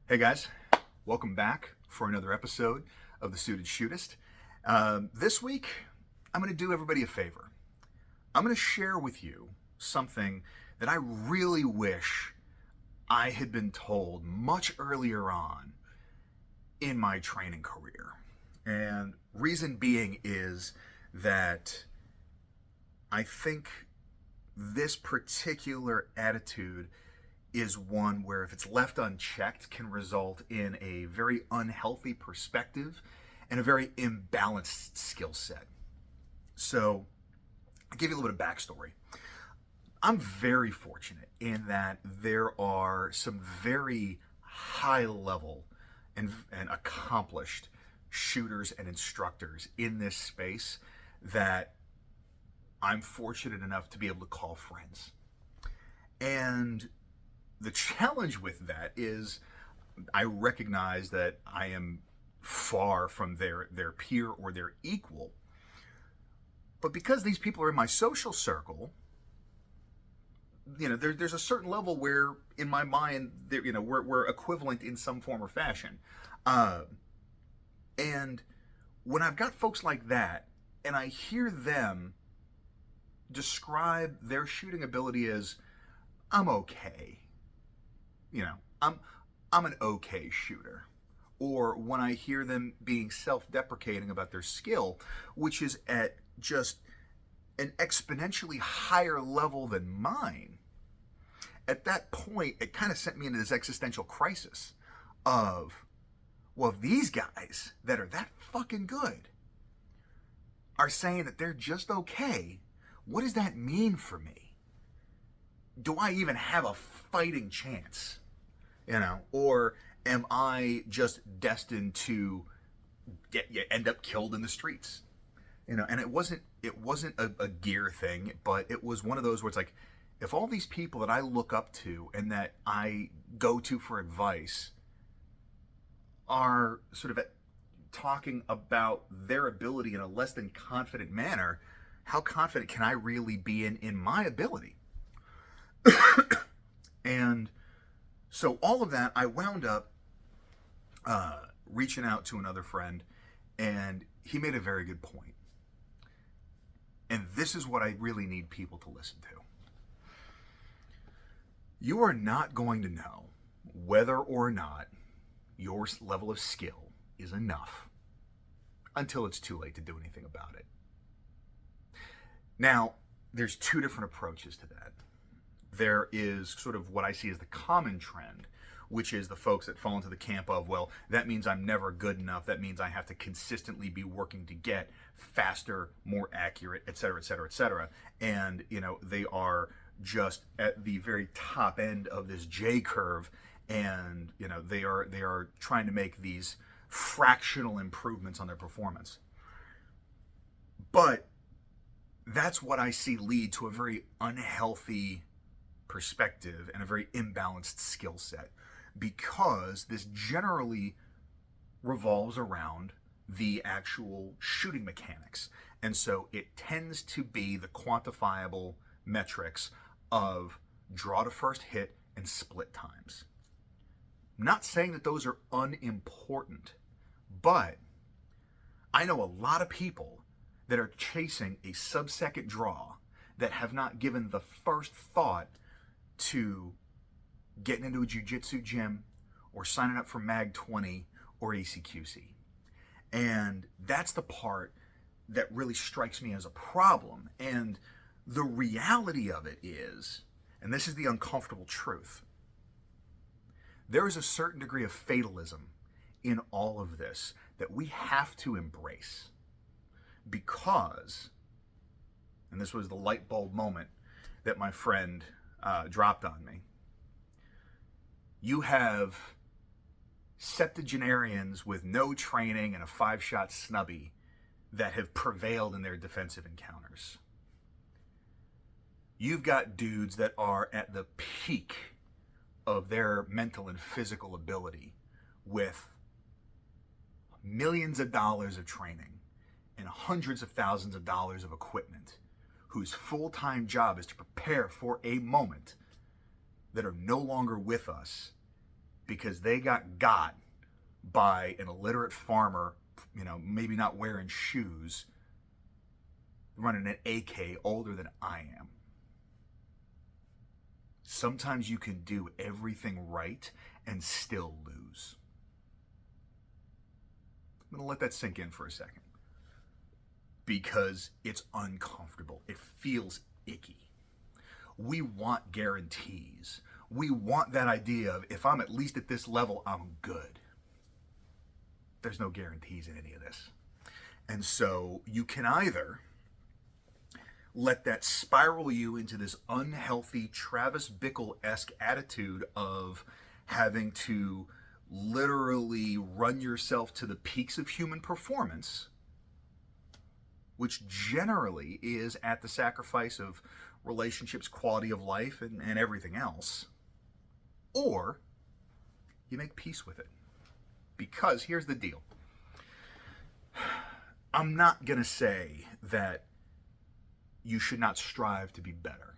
Hey guys, welcome back for another episode of the Suited Shootist. This week, I'm going to do everybody a favor. I'm going to share with you something that I really wish I had been told much earlier on in my training career. And reason being is that I think this particular attitude is one where, if it's left unchecked, can result in a very unhealthy perspective and a very imbalanced skill set. So I'll give you a little bit of backstory. I'm very fortunate in that there are some very high level and accomplished shooters and instructors in this space that I'm fortunate enough to be able to call friends. And the challenge with that is I recognize that I am far from their peer or their equal. But because these people are in my social circle, there's a certain level where, in my mind, we're equivalent in some form or fashion. And when I've got folks like that, and I hear them describe their shooting ability as, I'm okay. I'm an okay shooter. Or when I hear them being self-deprecating about their skill, which is at just an exponentially higher level than mine, at that point, it kind of sent me into this existential crisis of, well, these guys that are that fucking good are saying that they're just okay. What does that mean for me? Do I even have a fighting chance? Or am I just destined to end up killed in the streets? And it wasn't a gear thing, but it was one of those where it's like, if all these people that I look up to and that I go to for advice are sort of talking about their ability in a less than confident manner, how confident can I really be in my ability? And so all of that, I wound up reaching out to another friend, and he made a very good point. And this is what I really need people to listen to. You are not going to know whether or not your level of skill is enough until it's too late to do anything about it. Now, there's two different approaches to that. There is sort of what I see as the common trend, which is the folks that fall into the camp of, well, that means I'm never good enough. That means I have to consistently be working to get faster, more accurate, et cetera, et cetera, et cetera. And, they are just at the very top end of this J curve. And, they are trying to make these fractional improvements on their performance. But that's what I see lead to a very unhealthy perspective and a very imbalanced skill set, because this generally revolves around the actual shooting mechanics. And so it tends to be the quantifiable metrics of draw to first hit and split times. I'm not saying that those are unimportant, but I know a lot of people that are chasing a sub-second draw that have not given the first thought to getting into a jiu-jitsu gym or signing up for Mag 20 or ACQC. And that's the part that really strikes me as a problem. And the reality of it is, and this is the uncomfortable truth, there is a certain degree of fatalism in all of this that we have to embrace. Because, and this was the light bulb moment that my friend dropped on me, you have septuagenarians with no training and a 5-shot snubby that have prevailed in their defensive encounters. You've got dudes that are at the peak of their mental and physical ability with millions of dollars of training and hundreds of thousands of dollars of equipment, whose full-time job is to prepare for a moment, that are no longer with us because they got by an illiterate farmer, maybe not wearing shoes, running an AK older than I am. Sometimes you can do everything right and still lose. I'm going to let that sink in for a second, because it's uncomfortable. It feels icky. We want guarantees. We want that idea of, if I'm at least at this level, I'm good. There's no guarantees in any of this. And so you can either let that spiral you into this unhealthy Travis Bickle-esque attitude of having to literally run yourself to the peaks of human performance, which generally is at the sacrifice of relationships, quality of life, and everything else. Or you make peace with it. Because here's the deal. I'm not going to say that you should not strive to be better.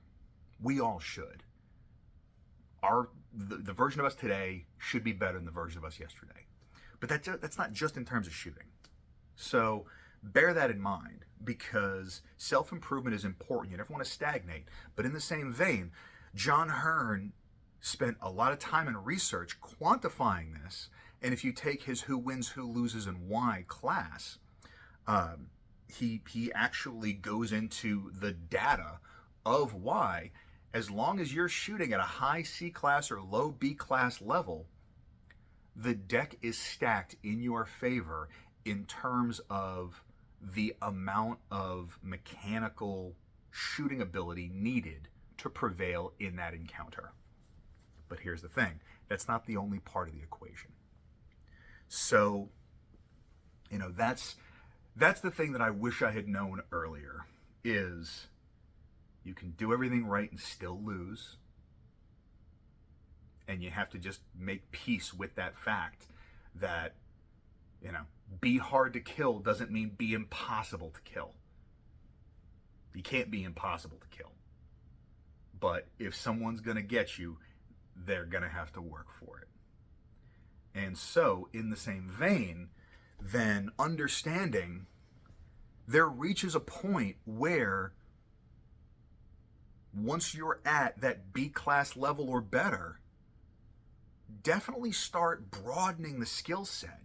We all should. The version of us today should be better than the version of us yesterday. But that's not just in terms of shooting. So bear that in mind, because self-improvement is important. You never want to stagnate. But in the same vein, John Hearn spent a lot of time and research quantifying this. And if you take his Who Wins, Who Loses, and Why class, he actually goes into the data of why, as long as you're shooting at a high C class or low B class level, the deck is stacked in your favor in terms of the amount of mechanical shooting ability needed to prevail in that encounter. But here's the thing, that's not the only part of the equation. So, that's the thing that I wish I had known earlier, is you can do everything right and still lose. And you have to just make peace with that fact that, be hard to kill doesn't mean be impossible to kill. You can't be impossible to kill. But if someone's going to get you, they're going to have to work for it. And so, in the same vein, then understanding there reaches a point where once you're at that B class level or better, definitely start broadening the skill set,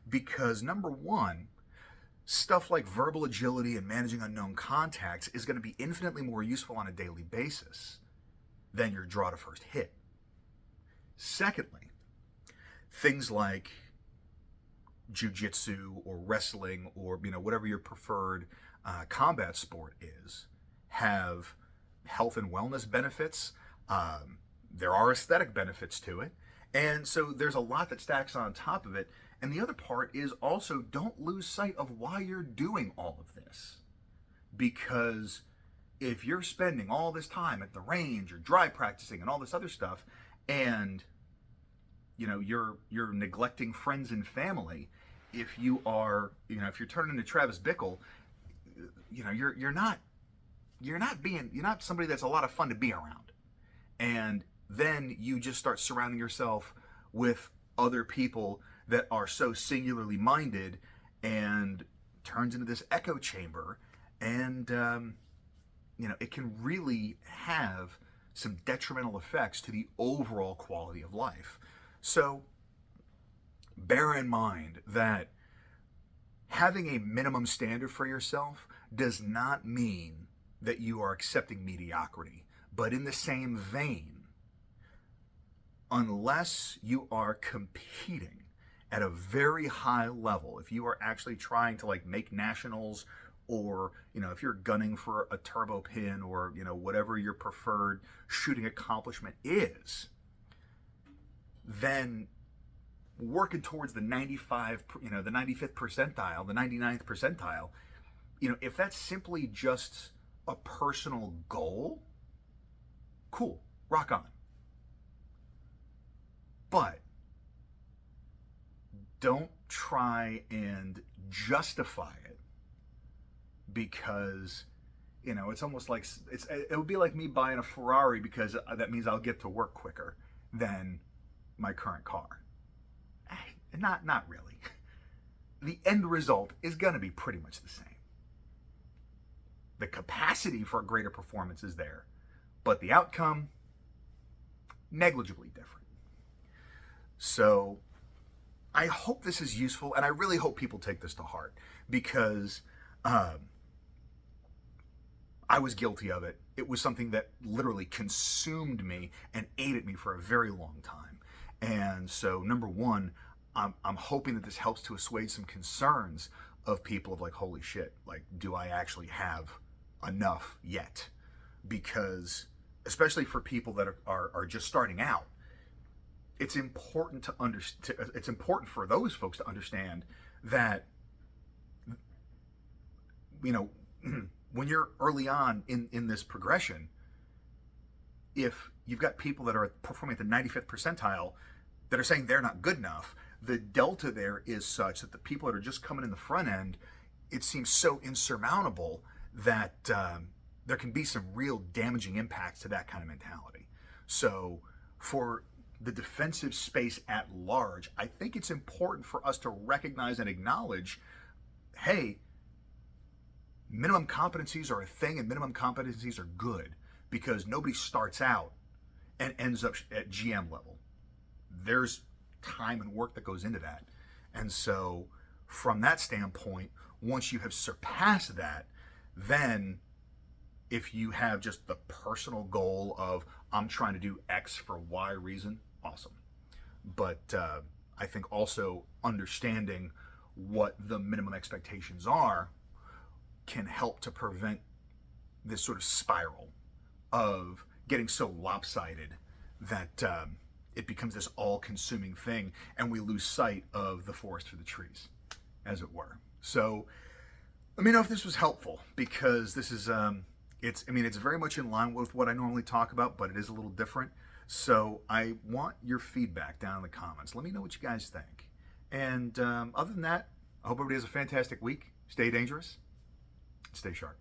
because number one, stuff like verbal agility and managing unknown contacts is going to be infinitely more useful on a daily basis than your draw to first hit. Secondly, things like jiu-jitsu or wrestling or whatever your preferred combat sport is have health and wellness benefits. There are aesthetic benefits to it, and so there's a lot that stacks on top of it. And the other part is also, don't lose sight of why you're doing all of this, because if you're spending all this time at the range or dry practicing and all this other stuff, and you're neglecting friends and family, if you are, if you're turning into Travis Bickle, you're not somebody that's a lot of fun to be around. And then you just start surrounding yourself with other people that are so singularly minded, and turns into this echo chamber, and it can really have some detrimental effects to the overall quality of life. So bear in mind that having a minimum standard for yourself does not mean that you are accepting mediocrity. But in the same vein, unless you are competing at a very high level, if you are actually trying to make nationals, or if you're gunning for a turbo pin, or whatever your preferred shooting accomplishment is, then working towards the 95, the 95th percentile, the 99th percentile, if that's simply just a personal goal, cool, rock on. But don't try and justify it, because it's almost like it would be like me buying a Ferrari because that means I'll get to work quicker than my current car. And not really. The end result is going to be pretty much the same. The capacity for greater performance is there, but the outcome, negligibly different. So I hope this is useful, and I really hope people take this to heart, because I was guilty of it. It was something that literally consumed me and ate at me for a very long time. And so, number one, I'm hoping that this helps to assuage some concerns of people of like, holy shit, like, do I actually have enough yet? Because, especially for people that are just starting out, it's important to understand. It's important for those folks to understand that, you know, when you're early on in this progression, if you've got people that are performing at the 95th percentile that are saying they're not good enough, the delta there is such that the people that are just coming in the front end, it seems so insurmountable that there can be some real damaging impacts to that kind of mentality. So for the defensive space at large, I think it's important for us to recognize and acknowledge, hey, minimum competencies are a thing, and minimum competencies are good, because nobody starts out and ends up at GM level. There's time and work that goes into that. And so from that standpoint, once you have surpassed that, then if you have just the personal goal of, I'm trying to do X for Y reason, awesome. But I think also understanding what the minimum expectations are can help to prevent this sort of spiral of getting so lopsided that it becomes this all-consuming thing, and we lose sight of the forest for the trees, as it were. So let me know if this was helpful, because this is it's very much in line with what I normally talk about, but it is a little different. So I want your feedback down in the comments. Let me know what you guys think. And other than that, I hope everybody has a fantastic week. Stay dangerous. Stay sharp.